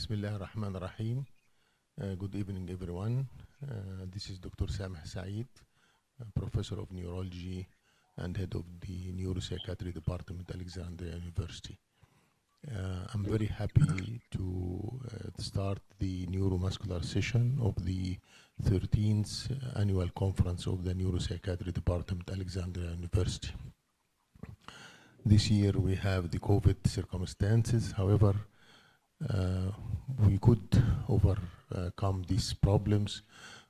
Bismillah ar-Rahman ar-Rahim. Good evening, everyone. This is Dr. Sameh Saeed, Professor of Neurology and Head of the Neuropsychiatry Department at Alexandria University. I'm very happy to start the neuromuscular session of the 13th annual conference of the Neuropsychiatry Department at Alexandria University. This year we have the COVID circumstances. However, we could overcome these problems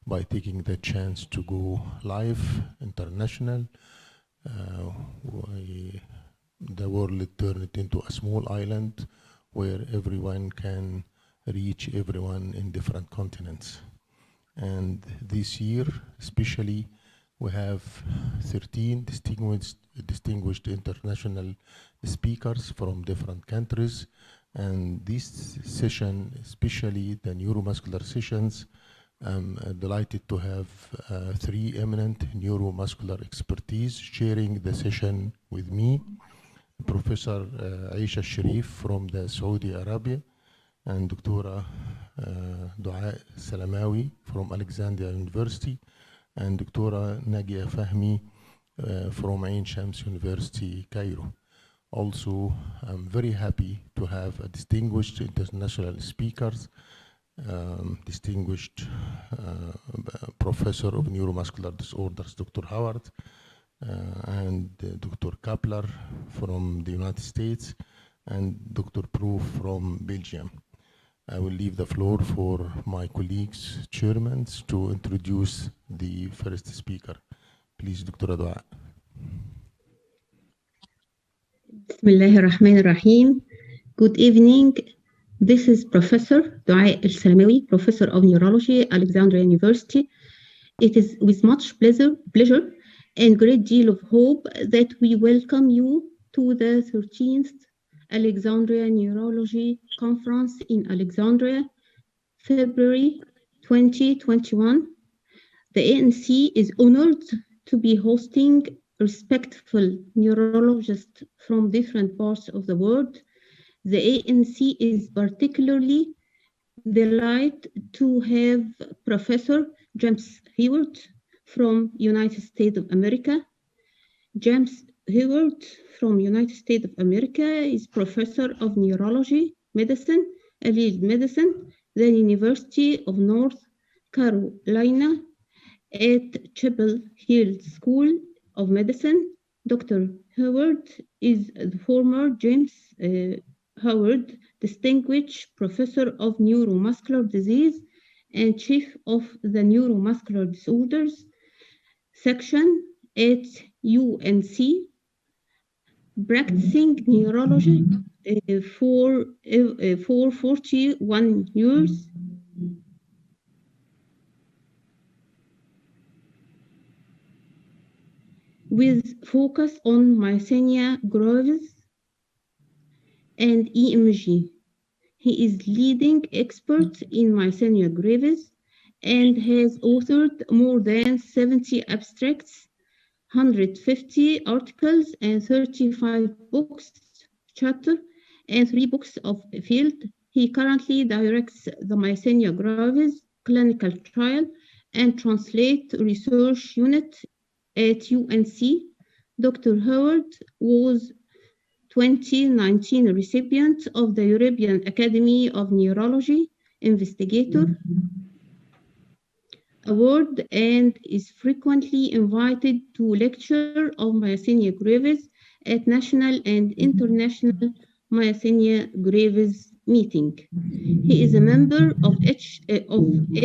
by taking the chance to go live, international. The world turned into a small island where everyone can reach everyone in different continents. And this year, especially, we have 13 distinguished international speakers from different countries. And this session, especially the neuromuscular sessions, I'm delighted to have three eminent neuromuscular expertise sharing the session with me. Professor Aisha Sharif from the Saudi Arabia, and Dr. Dua Salamawi from Alexandria University, and Dr. Nagia Fahmi from Ain Shams University, Cairo. Also, I'm very happy to have a distinguished international speakers, distinguished Professor of Neuromuscular Disorders, Dr. Haward, and Dr. Kapler from the United States, and Dr. Proof from Belgium. I will leave the floor for my colleagues, chairmen, to introduce the first speaker. Please, Dr. Dua. Bismillahir Rahmanir Rahim. Good evening. This is Professor Dua Al-Salamawi, Professor of Neurology, Alexandria University. It is with much pleasure and great deal of hope that we welcome you to the 13th Alexandria Neurology Conference in Alexandria, February 2021. The ANC is honored to be hosting respectful neurologists from different parts of the world. The ANC is particularly delighted to have Professor James Haward from United States of America. James Haward from United States of America is Professor of Neurology, Medicine, Allied Medicine, the University of North Carolina at Chapel Hill School of Medicine. Dr. Haward is the former James Howard Distinguished Professor of Neuromuscular Disease and Chief of the Neuromuscular Disorders section at UNC, practicing neurology for 41 years. With focus on Myasthenia Gravis and EMG. He is leading expert in Myasthenia Gravis and has authored more than 70 abstracts, 150 articles, and 35 books, chapter, and 3 books of field. He currently directs the Myasthenia Gravis clinical trial and translate research unit at UNC. Dr. Howard was 2019 recipient of the European Academy of Neurology Investigator Award and is frequently invited to lecture of Myasthenia Gravis at national and international Myasthenia Gravis meeting. He is a member of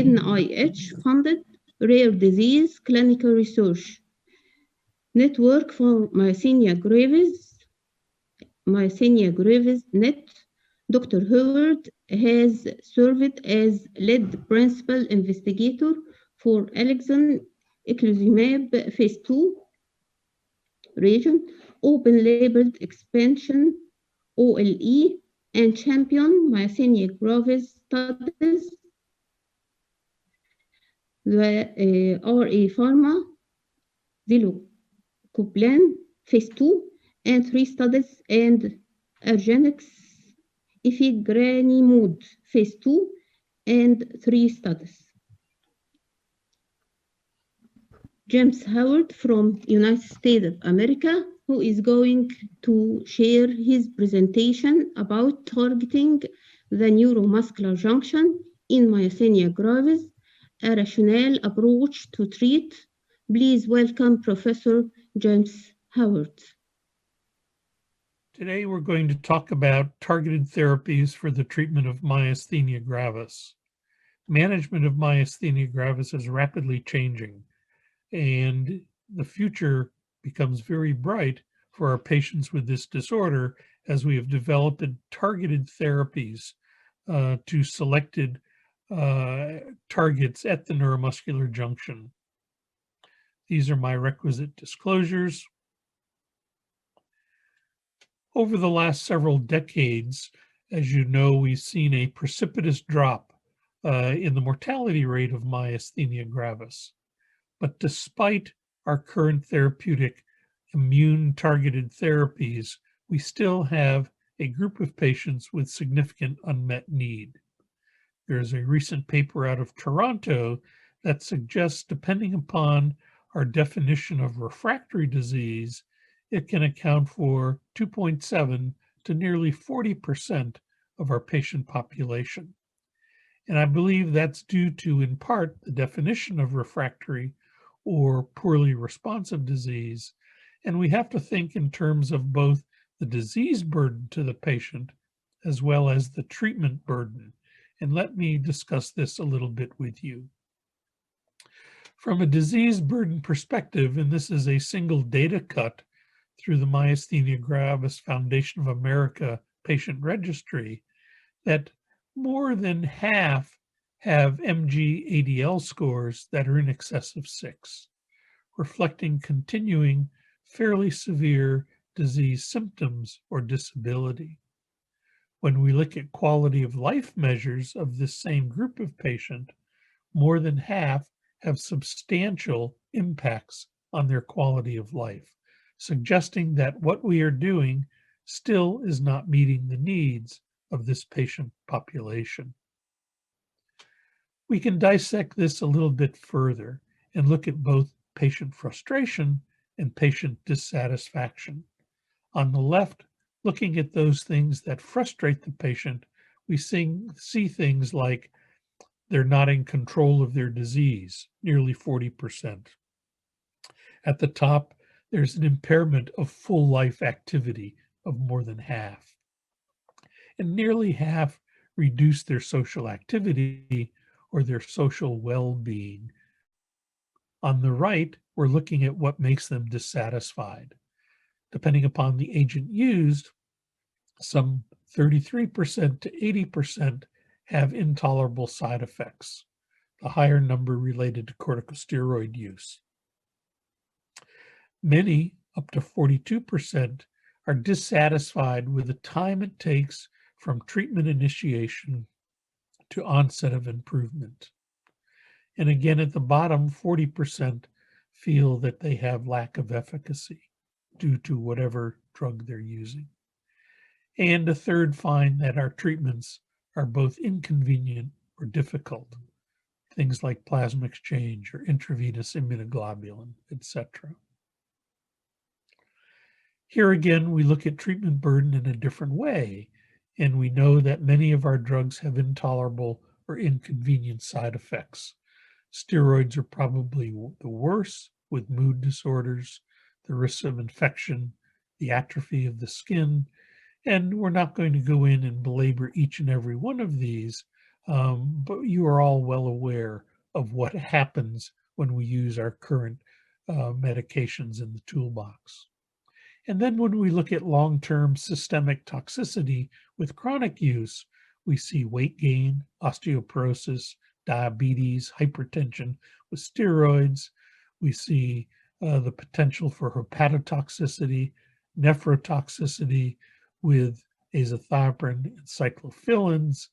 NIH-funded Rare Disease Clinical Research Network for Myasthenia Gravis Net. Dr. Howard has served as lead principal investigator for Eculizumab phase 2 region, open labeled expansion OLE, and champion Myasthenia Gravis studies. The RA Pharma Zilucoplan phase 2 and 3 studies, and Argenx Efigranimod phase 2 and 3 studies. James Howard from United States of America, who is going to share his presentation about targeting the neuromuscular junction in myasthenia gravis, a rationale approach to treat. Please welcome Professor James Howard. Today we're going to talk about targeted therapies for the treatment of myasthenia gravis. Management of myasthenia gravis is rapidly changing, and the future becomes very bright for our patients with this disorder as we have developed targeted therapies to selected targets at the neuromuscular junction. These are my requisite disclosures. Over the last several decades, as you know, we've seen a precipitous drop in the mortality rate of myasthenia gravis. But despite our current therapeutic immune-targeted therapies, we still have a group of patients with significant unmet need. There's a recent paper out of Toronto that suggests, depending upon our definition of refractory disease, it can account for 2.7 to nearly 40% of our patient population. And I believe that's due to, in part, the definition of refractory or poorly responsive disease. And we have to think in terms of both the disease burden to the patient as well as the treatment burden. And let me discuss this a little bit with you. From a disease burden perspective, and this is a single data cut through the Myasthenia Gravis Foundation of America patient registry, that more than half have MG-ADL scores that are in excess of 6, reflecting continuing fairly severe disease symptoms or disability. When we look at quality of life measures of this same group of patient, more than half have substantial impacts on their quality of life, suggesting that what we are doing still is not meeting the needs of this patient population. We can dissect this a little bit further and look at both patient frustration and patient dissatisfaction. On the left, looking at those things that frustrate the patient, we see things like they're not in control of their disease, nearly 40%. At the top, there's an impairment of full life activity of more than half. And nearly half reduce their social activity or their social well-being. On the right, we're looking at what makes them dissatisfied. Depending upon the agent used, some 33% to 80% have intolerable side effects, the higher number related to corticosteroid use. Many, up to 42%, are dissatisfied with the time it takes from treatment initiation to onset of improvement. And again, at the bottom, 40% feel that they have lack of efficacy due to whatever drug they're using. And a third find that our treatments are both inconvenient or difficult, things like plasma exchange or intravenous immunoglobulin, etc. Here again, we look at treatment burden in a different way, and we know that many of our drugs have intolerable or inconvenient side effects. Steroids are probably the worst, with mood disorders, the risk of infection, the atrophy of the skin, and we're not going to go in and belabor each and every one of these, but you are all well aware of what happens when we use our current medications in the toolbox. And then when we look at long-term systemic toxicity with chronic use, we see weight gain, osteoporosis, diabetes, hypertension with steroids. We see the potential for hepatotoxicity, nephrotoxicity with azathioprine and cyclophilins.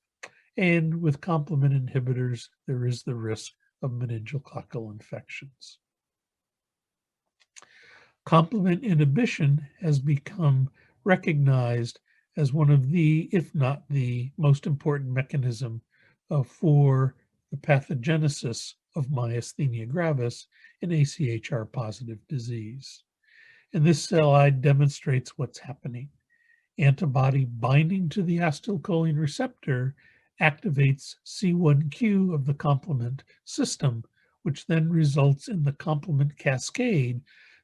And with complement inhibitors, there is the risk of meningococcal infections. Complement inhibition has become recognized as one of the, if not the most important mechanism for the pathogenesis of myasthenia gravis in AChR-positive disease. And this slide demonstrates what's happening. Antibody binding to the acetylcholine receptor activates C1q of the complement system, which then results in the complement cascade,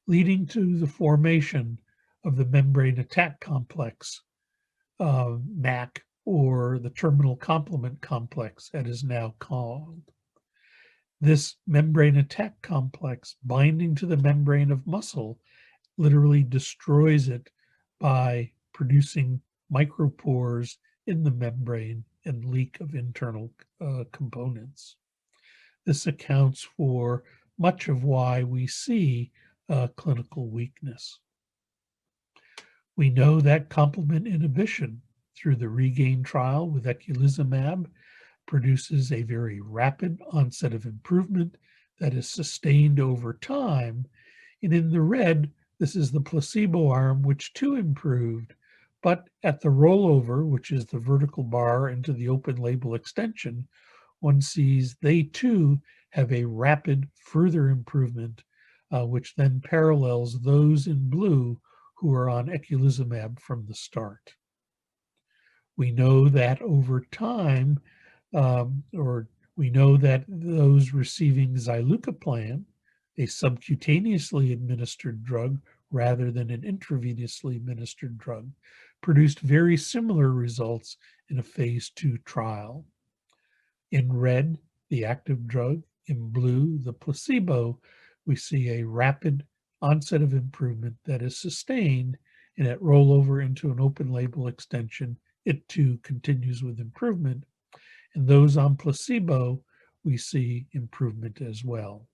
leading to the formation of the membrane attack complex, MAC, or the terminal complement complex, as it is now called. This membrane attack complex binding to the membrane of muscle literally destroys it by producing micropores in the membrane and leak of internal components. This accounts for much of why we see clinical weakness. We know that complement inhibition through the REGAIN trial with eculizumab produces a very rapid onset of improvement that is sustained over time. And in the red, this is the placebo arm, which too improved, but at the rollover, which is the vertical bar into the open label extension, one sees they too have a rapid further improvement, which then parallels those in blue who are on eculizumab from the start. We know that over time, we know that those receiving zilucoplan, a subcutaneously administered drug rather than an intravenously administered drug, produced very similar results in a phase 2 trial. In red, the active drug, in blue, the placebo, we see a rapid onset of improvement that is sustained, and at rollover into an open label extension, it too continues with improvement. And those on placebo, we see improvement as well.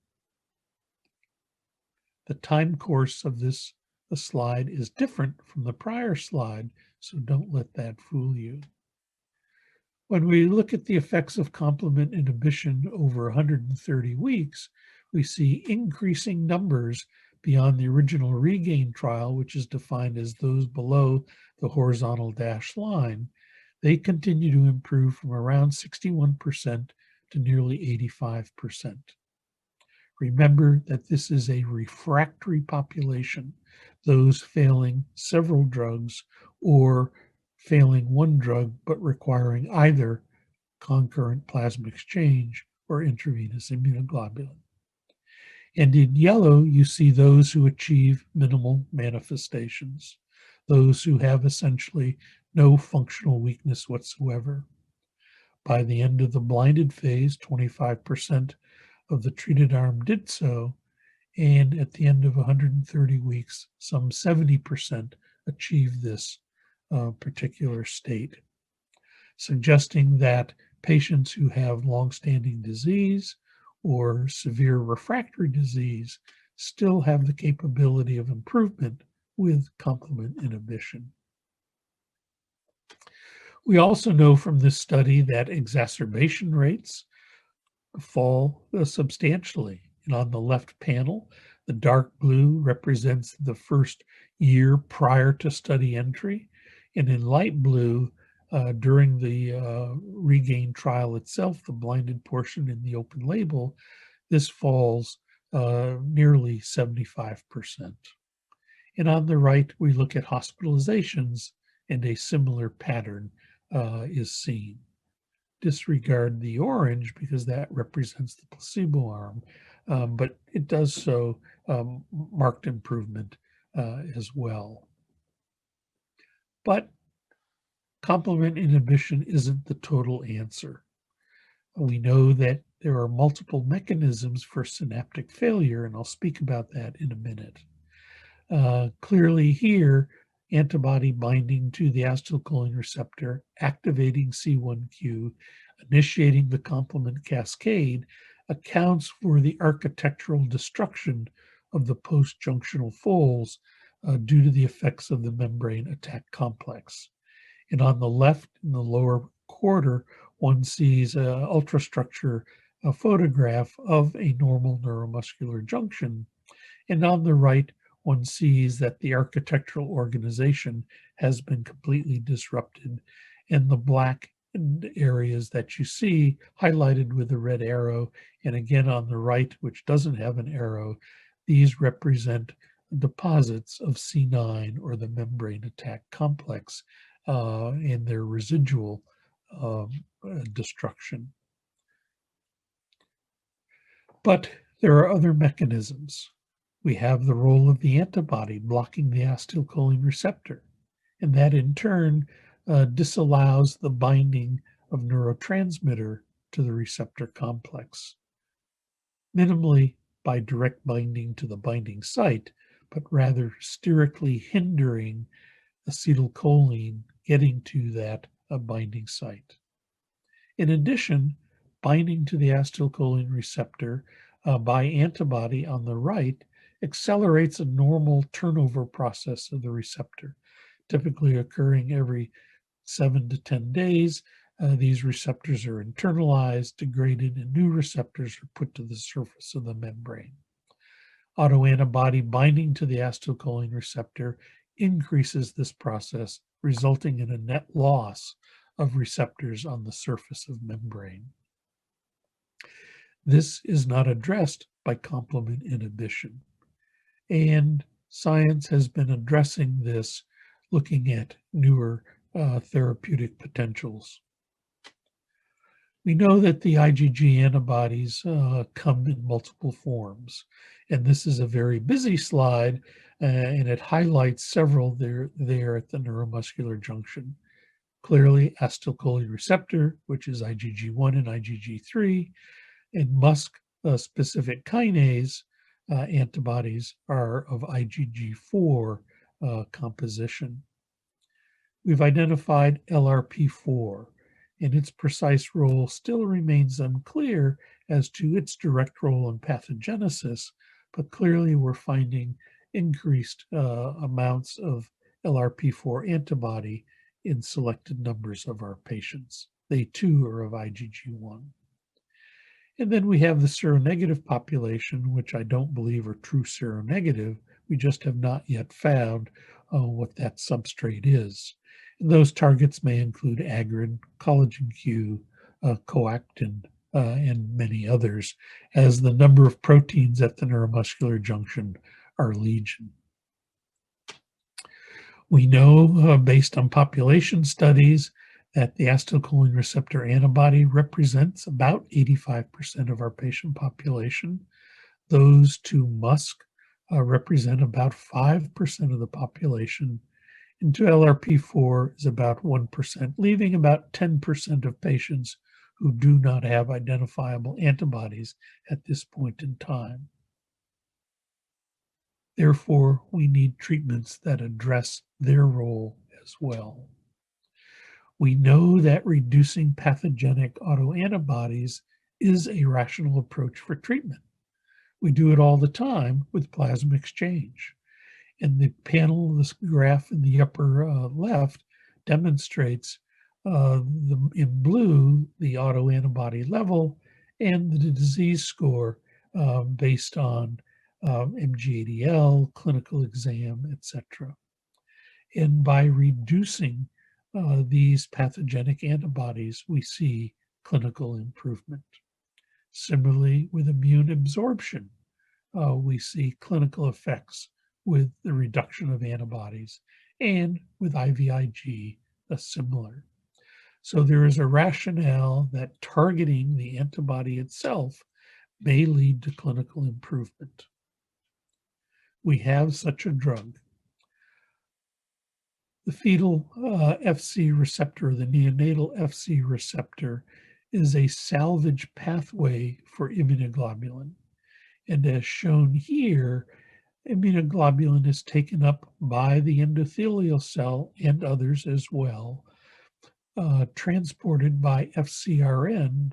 The time course of this slide is different from the prior slide, so don't let that fool you. When we look at the effects of complement inhibition over 130 weeks, we see increasing numbers beyond the original REGAIN trial, which is defined as those below the horizontal dashed line. They continue to improve from around 61% to nearly 85%. Remember that this is a refractory population, those failing several drugs or failing one drug but requiring either concurrent plasma exchange or intravenous immunoglobulin. And in yellow, you see those who achieve minimal manifestations, those who have essentially no functional weakness whatsoever. By the end of the blinded phase, 25% of the treated arm did so, and at the end of 130 weeks, some 70% achieved this particular state, suggesting that patients who have longstanding disease or severe refractory disease still have the capability of improvement with complement inhibition. We also know from this study that exacerbation rates fall substantially. And on the left panel, the dark blue represents the first year prior to study entry. And in light blue, during the REGAIN trial itself, the blinded portion in the open label, this falls nearly 75%. And on the right, we look at hospitalizations, and a similar pattern is seen. Disregard the orange because that represents the placebo arm, but it does show marked improvement as well. But complement inhibition isn't the total answer. We know that there are multiple mechanisms for synaptic failure, and I'll speak about that in a minute. Clearly here, antibody binding to the acetylcholine receptor, activating C1q, initiating the complement cascade, accounts for the architectural destruction of the post-junctional folds due to the effects of the membrane attack complex. And on the left, in the lower quarter, one sees an ultrastructure photograph of a normal neuromuscular junction. And on the right, one sees that the architectural organization has been completely disrupted, and the black areas that you see highlighted with a red arrow, and again on the right, which doesn't have an arrow, these represent deposits of C9 or the membrane attack complex in their residual destruction. But there are other mechanisms. We have the role of the antibody blocking the acetylcholine receptor, and that in turn disallows the binding of neurotransmitter to the receptor complex, minimally by direct binding to the binding site, but rather sterically hindering acetylcholine getting to that binding site. In addition, binding to the acetylcholine receptor by antibody on the right accelerates a normal turnover process of the receptor, typically occurring every 7 to 10 days. These receptors are internalized, degraded, and new receptors are put to the surface of the membrane. Autoantibody binding to the acetylcholine receptor increases this process, resulting in a net loss of receptors on the surface of membrane. This is not addressed by complement inhibition, and science has been addressing this, looking at newer therapeutic potentials. We know that the IgG antibodies come in multiple forms, and this is a very busy slide, and it highlights several there at the neuromuscular junction. Clearly, acetylcholine receptor, which is IgG1 and IgG3, and MuSK-specific kinase antibodies are of IgG4 composition. We've identified LRP4, and its precise role still remains unclear as to its direct role in pathogenesis, but clearly we're finding increased amounts of LRP4 antibody in selected numbers of our patients. They too are of IgG1. And then we have the seronegative population, which I don't believe are true seronegative. We just have not yet found what that substrate is. And those targets may include agrin, collagen Q, coactin, and many others, as the number of proteins at the neuromuscular junction are legion. We know, based on population studies, that the acetylcholine receptor antibody represents about 85% of our patient population. Those to MuSK represent about 5% of the population, and to LRP4 is about 1%, leaving about 10% of patients who do not have identifiable antibodies at this point in time. Therefore, we need treatments that address their role as well. We know that reducing pathogenic autoantibodies is a rational approach for treatment. We do it all the time with plasma exchange. And the panel, this graph in the upper left, demonstrates in blue the autoantibody level and the disease score based on MG-ADL, clinical exam, etc. And by reducing these pathogenic antibodies, we see clinical improvement. Similarly, with immune absorption, we see clinical effects with the reduction of antibodies, and with IVIG, similar. So there is a rationale that targeting the antibody itself may lead to clinical improvement. We have such a drug. The fetal FC receptor, the neonatal FC receptor, is a salvage pathway for immunoglobulin. And as shown here, immunoglobulin is taken up by the endothelial cell and others as well, transported by FcRn,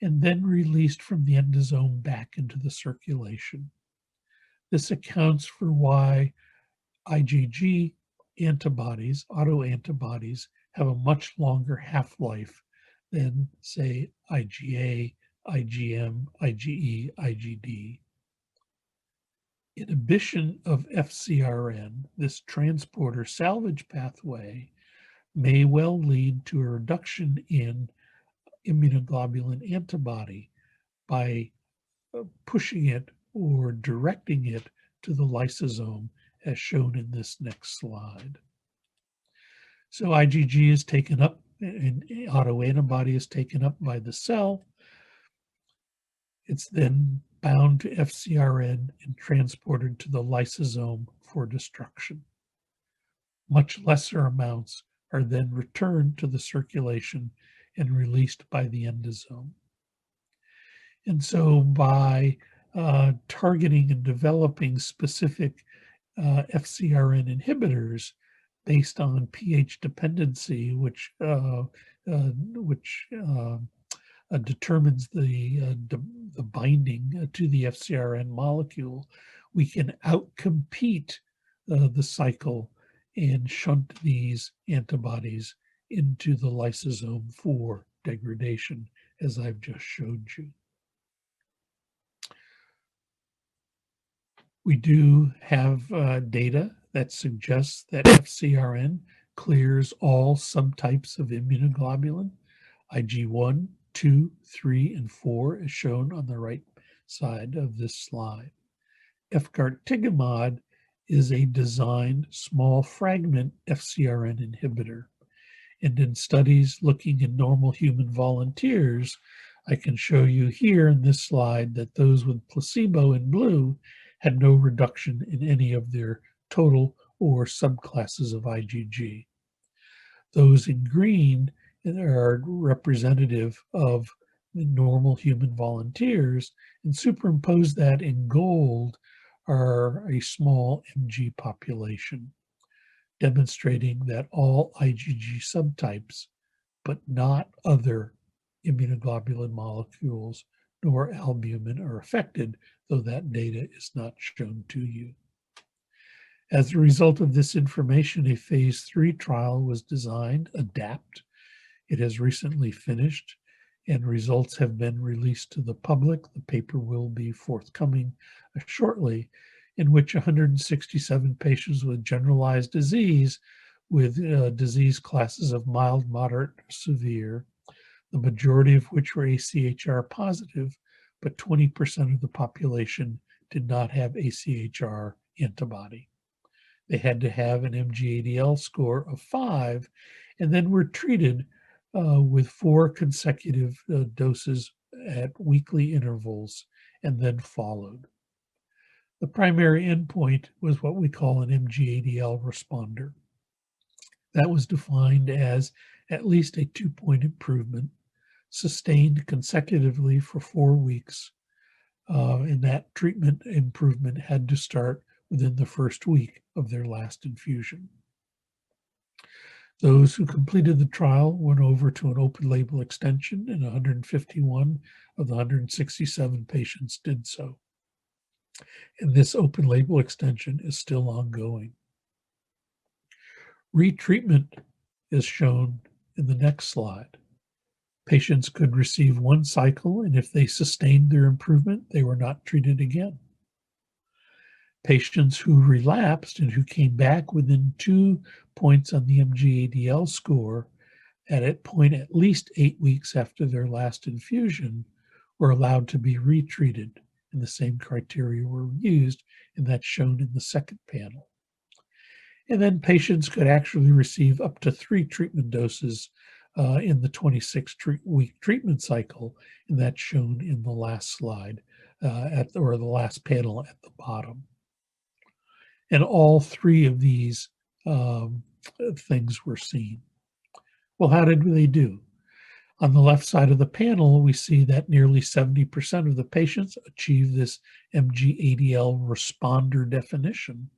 and then released from the endosome back into the circulation. This accounts for why IgG antibodies, autoantibodies, have a much longer half-life than, say, IgA, IgM, IgE, IgD. Inhibition of FcRn, this transporter salvage pathway, may well lead to a reduction in immunoglobulin antibody by pushing it or directing it to the lysosome, as shown in this next slide. So IgG is taken up, and autoantibody is taken up by the cell. It's then bound to FcRn and transported to the lysosome for destruction. Much lesser amounts are then returned to the circulation and released by the endosome. And so by targeting and developing specific FcRn inhibitors based on pH dependency, which determines the binding to the FcRn molecule, we can outcompete the cycle and shunt these antibodies into the lysosome for degradation, as I've just showed you. We do have data that suggests that FcRn clears all subtypes of immunoglobulin, IG1, 2, 3, and 4, as shown on the right side of this slide. Efgartigimod is a designed small fragment FcRn inhibitor. And in studies looking in normal human volunteers, I can show you here in this slide that those with placebo in blue had no reduction in any of their total or subclasses of IgG. Those in green are representative of the normal human volunteers, and superimpose that in gold are a small MG population, demonstrating that all IgG subtypes, but not other immunoglobulin molecules nor albumin, are affected, though that data is not shown to you. As a result of this information, a phase 3 trial was designed, ADAPT. It has recently finished, and results have been released to the public. The paper will be forthcoming shortly, in which 167 patients with generalized disease, with disease classes of mild, moderate, severe, the majority of which were AChR positive, but 20% of the population did not have AChR antibody. They had to have an MG-ADL score of 5, and then were treated with 4 consecutive doses at weekly intervals, and then followed. The primary endpoint was what we call an MG-ADL responder. That was defined as at least a 2-point improvement, sustained consecutively for 4 weeks, and that treatment improvement had to start within the first week of their last infusion. Those who completed the trial went over to an open label extension, and 151 of the 167 patients did so. And this open label extension is still ongoing. Retreatment is shown in the next slide. Patients could receive 1 cycle, and if they sustained their improvement, they were not treated again. Patients who relapsed and who came back within 2 points on the MG-ADL score at least 8 weeks after their last infusion were allowed to be retreated, and the same criteria were used, and that's shown in the second panel. And then patients could actually receive up to 3 treatment doses in the 26-week treatment cycle, and that's shown in the last slide, or the last panel at the bottom. And all 3 of these things were seen. Well, how did they do? On the left side of the panel, we see that nearly 70% of the patients achieved this MG-ADL responder definition,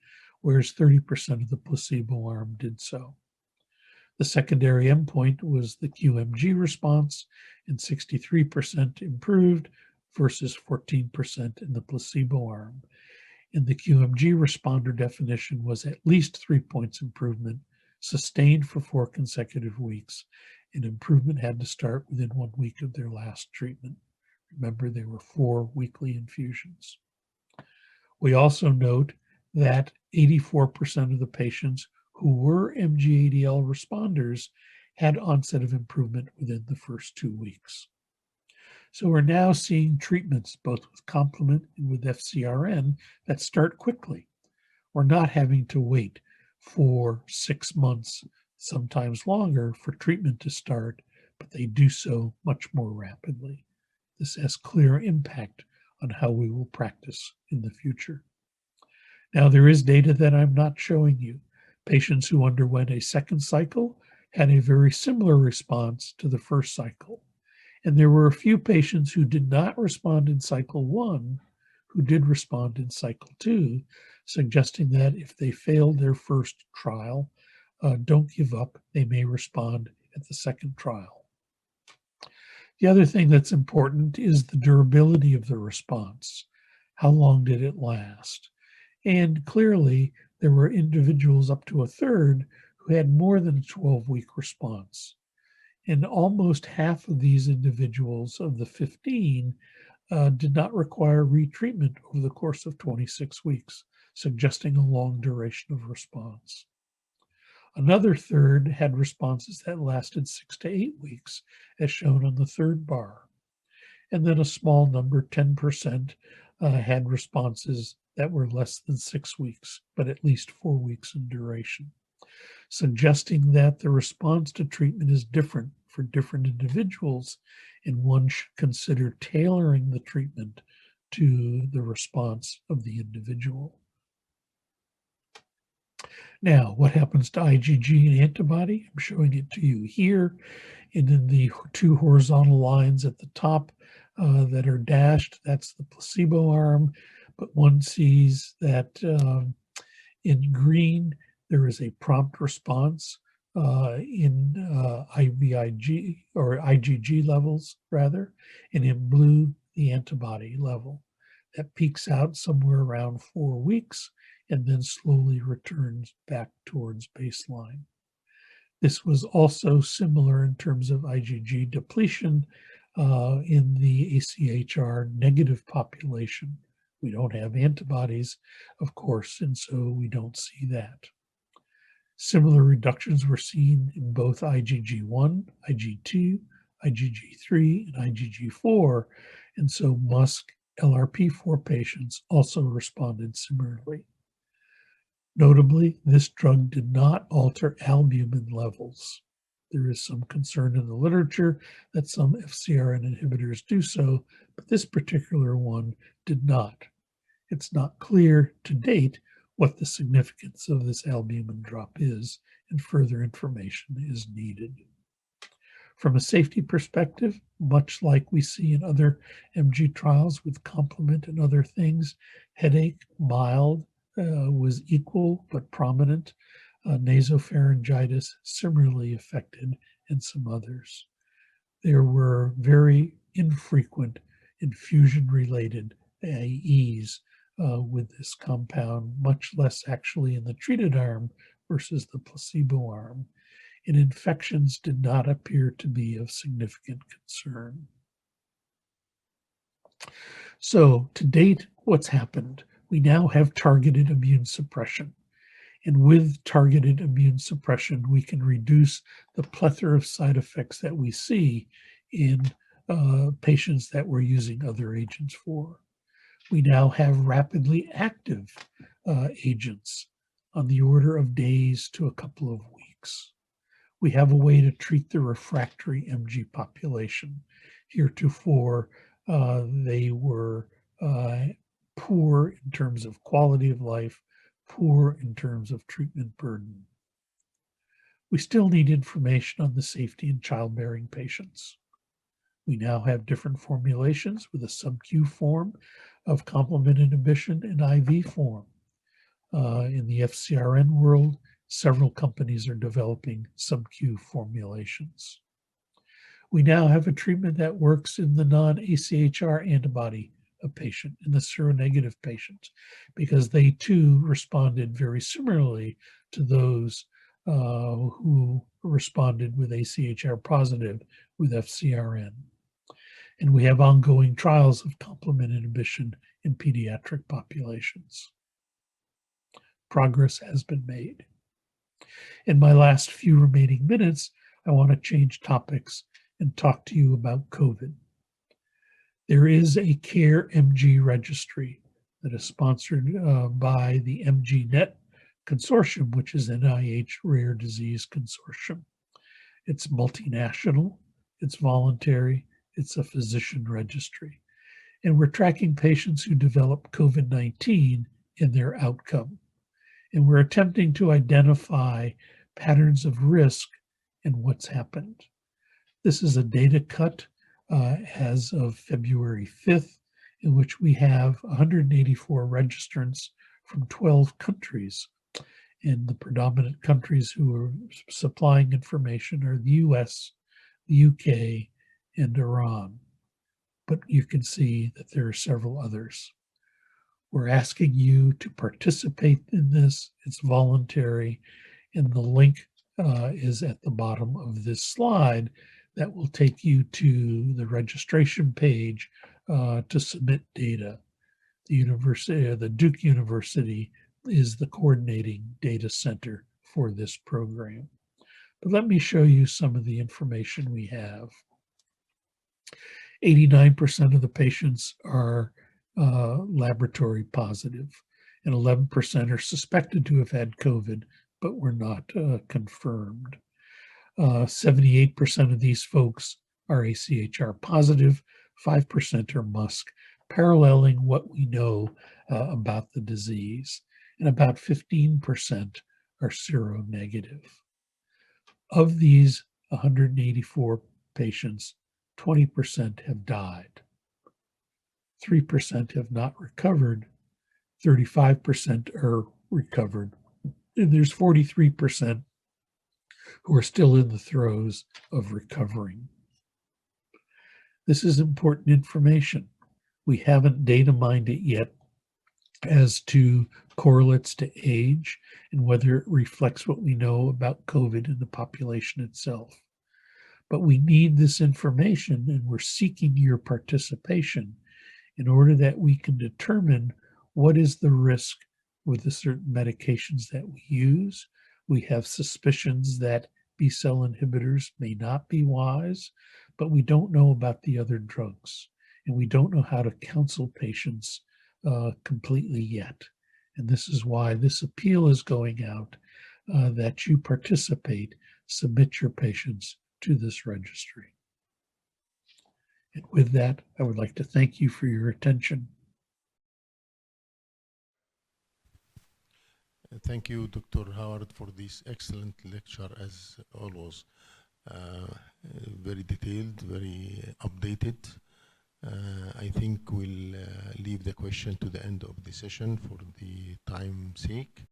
whereas 30% of the placebo arm did so. The secondary endpoint was the QMG response, and 63% improved versus 14% in the placebo arm. And the QMG responder definition was at least 3 points improvement, sustained for 4 consecutive weeks, and improvement had to start within 1 week of their last treatment. Remember, there were 4 weekly infusions. We also note that 84% of the patients who were MG-ADL responders had onset of improvement within the first 2 weeks. So we're now seeing treatments both with complement and with FcRn that start quickly. We're not having to wait for 6 months, sometimes longer, for treatment to start, but they do so much more rapidly. This has clear impact on how we will practice in the future. Now, there is data that I'm not showing you. Patients who underwent a second cycle had a very similar response to the first cycle. And there were a few patients who did not respond in cycle 1 who did respond in cycle 2, suggesting that if they failed their first trial, don't give up. They may respond at the second trial. The other thing that's important is the durability of the response. How long did it last? And clearly, there were individuals up to a third who had more than a 12-week response. And almost half of these individuals of the 15 did not require retreatment over the course of 26 weeks, suggesting a long duration of response. Another third had responses that lasted 6 to 8 weeks, as shown on the third bar. And then a small number, 10%, had responses that were less than 6 weeks, but at least 4 weeks in duration, suggesting that the response to treatment is different for different individuals, and one should consider tailoring the treatment to the response of the individual. Now, what happens to IgG and antibody? I'm showing it to you here, and in the 2 horizontal lines at the top that are dashed, that's the placebo arm, but one sees that in green, there is a prompt response in IVIG or IgG levels rather, and in blue, the antibody level. That peaks out somewhere around 4 weeks and then slowly returns back towards baseline. This was also similar in terms of IgG depletion in the AChR negative population. We don't have antibodies, of course, and so we don't see that. Similar reductions were seen in both IgG1, IG2, IgG3, and IgG4, and so MuSK LRP4 patients also responded similarly. Notably, this drug did not alter albumin levels. There is some concern in the literature that some FcRn inhibitors do so, but this particular one did not. It's not clear to date what the significance of this albumin drop is, and further information is needed. From a safety perspective, much like we see in other MG trials with complement and other things, headache, mild, was equal but prominent. Nasopharyngitis similarly affected, and some others. There were very infrequent infusion-related AEs with this compound, much less actually in the treated arm versus the placebo arm. And infections did not appear to be of significant concern. So to date, what's happened? We now have targeted immune suppression. And with targeted immune suppression, we can reduce the plethora of side effects that we see in patients that we're using other agents for. We now have rapidly active agents on the order of days to a couple of weeks. We have a way to treat the refractory MG population. Heretofore, they were poor in terms of quality of life, poor in terms of treatment burden. We still need information on the safety in childbearing patients. We now have different formulations with a sub-Q form of complement inhibition and IV form. In the FcRn world, several companies are developing sub-Q formulations. We now have a treatment that works in the non-AChR antibody patient, in the seronegative patient, because they too responded very similarly to those who responded with AChR positive with FcRn. and we have ongoing trials of complement inhibition in pediatric populations. Progress has been made. In my last few remaining minutes, I want to change topics and talk to you about COVID. There is a CARE MG registry that is sponsored by the MGNet Consortium, which is NIH Rare Disease Consortium. It's multinational, it's voluntary, it's a physician registry. And we're tracking patients who develop COVID-19 and their outcome. And we're attempting to identify patterns of risk and what's happened. This is a data cut as of February 5th, in which we have 184 registrants from 12 countries. And the predominant countries who are supplying information are the US, the UK, and Iran. But you can see that there are several others. We're asking you to participate in this. It's voluntary, and the link is at the bottom of this slide that will take you to the registration page to submit data. The Duke University is the coordinating data center for this program. But let me show you some of the information we have. 89% of the patients are laboratory positive, and 11% are suspected to have had COVID, but were not confirmed. 78% of these folks are AChR positive, 5% are MuSK, paralleling what we know about the disease, and about 15% are seronegative. Of these 184 patients, 20% have died. 3% have not recovered. 35% are recovered. And there's 43% who are still in the throes of recovering. This is important information. We haven't data mined it yet as to correlates to age and whether it reflects what we know about COVID in the population itself. But we need this information, and we're seeking your participation in order that we can determine what is the risk with the certain medications that we use. We have suspicions that B-cell inhibitors may not be wise, but we don't know about the other drugs, and we don't know how to counsel patients completely yet. And this is why this appeal is going out, that you participate, submit your patients to this registry. And with that, I would like to thank you for your attention. Thank you, Dr. Howard, for this excellent lecture, as always. Very detailed, very updated. I think we'll leave the question to the end of the session for the time's sake.